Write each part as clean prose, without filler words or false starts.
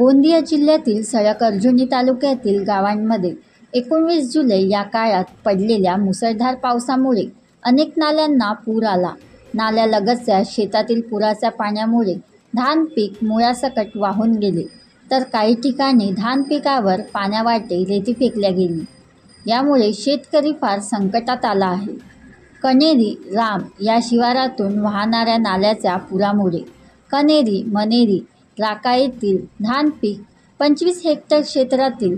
गोंदिया जिल्ह्यातील सळक-अर्जुनी तालुक्यातील गावांमध्ये 19 जुलै या काळात पडलेल्या मुसळधार पावसामुळे अनेक नाल्यांना पूर आला। नाल्यालगतच्या शेतातील पुराच्या पाण्यामुळे धान पीक मुळासकट वाहून गेले, तर काही ठिकाणी धान पिकावर पाण्यावाटे रेती फेकल्या गेली। यामुळे शेतकरी फार संकटात आला आहे। कण्हेरी राम या शिवारातून वाहणाऱ्या नाल्याच्या पुरामुळे कण्हेरी मणेरी राकाळीतील धान पीक 25 हेक्टर क्षेत्रातील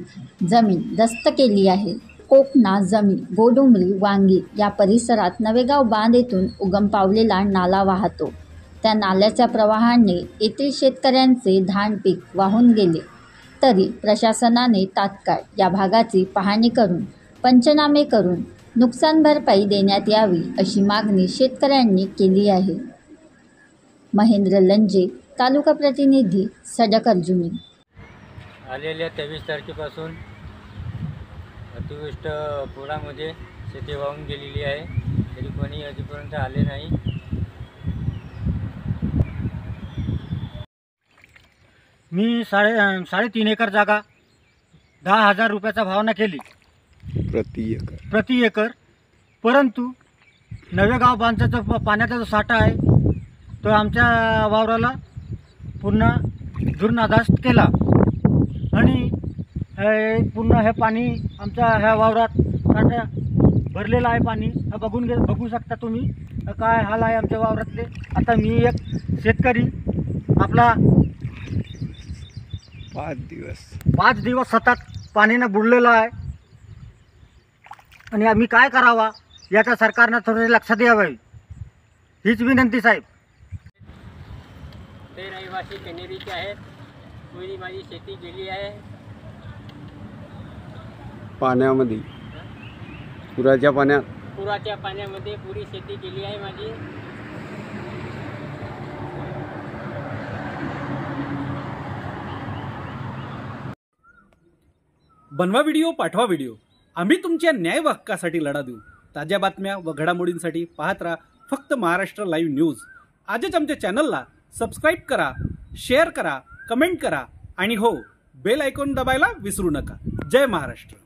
जमीन दस्त केली आहे। कोकणा जमी गोडुमरी वांगी या परिसरात नवेगाव बांध येथून उगम पावलेला नाला वाहतो। त्या नाल्याच्या प्रवाहाने येथील शेतकऱ्यांचे धान पीक वाहून गेले, तरी प्रशासनाने तात्काळ या भागाची पाहणी करून पंचनामे करून नुकसान भरपाई देण्यात यावी अशी मागणी शेतकऱ्यांनी केली आहे। महेंद्र लंजे, तालुका प्रतिनिधी, सळक-अर्जुनी। आलेल्या 23 तारखेपासून अतिवृष्टी पुरामध्ये शेती वाहून गेलेली आहे, तरी कोणी अजूनपर्यंत आले नाही। मी 3.5 एकर जागा 10,000 रुपयाचा भावना केली प्रति एकर, परंतु नवेगाव बांधचा जो पाण्याचा जो साठा आहे तो आमच्या वावराला पूर्ण दुर्नादास्त केला आणि पूर्ण हे पाणी आमच्या ह्या वावरात साठा भरलेला आहे। पाणी हा बघू शकता तुम्ही काय हाल आहे आमच्या वावरातले। आता मी एक शेतकरी आपला 5 दिवस सतत पाण्यानं बुडलेला आहे आणि आम्ही काय करावा याचा सरकारनं थोडे लक्ष द्यावे हीच विनंती साहेब। ते रहिवासी कण्हेरीचे आहेत, पूर्वी माझी शेती गेली आहे पाण्यामध्ये, पुराच्या पाण्यामध्ये पुरी शेती गेली आहे माझी। बनवा व्हिडिओ, पाठवा व्हिडिओ, आम्ही तुमच्या न्याय हक्कासाठी लढा देऊ। ताज्या बातम्या व घडामोडींसाठी पाहत राहा फक्त महाराष्ट्र लाईव्ह न्यूज। आजच आमच्या चॅनलला सबस्क्राईब करा, शेअर करा, कमेंट करा आणि हो, बेल आयकॉन दबायला विसरू नका। जय महाराष्ट्र।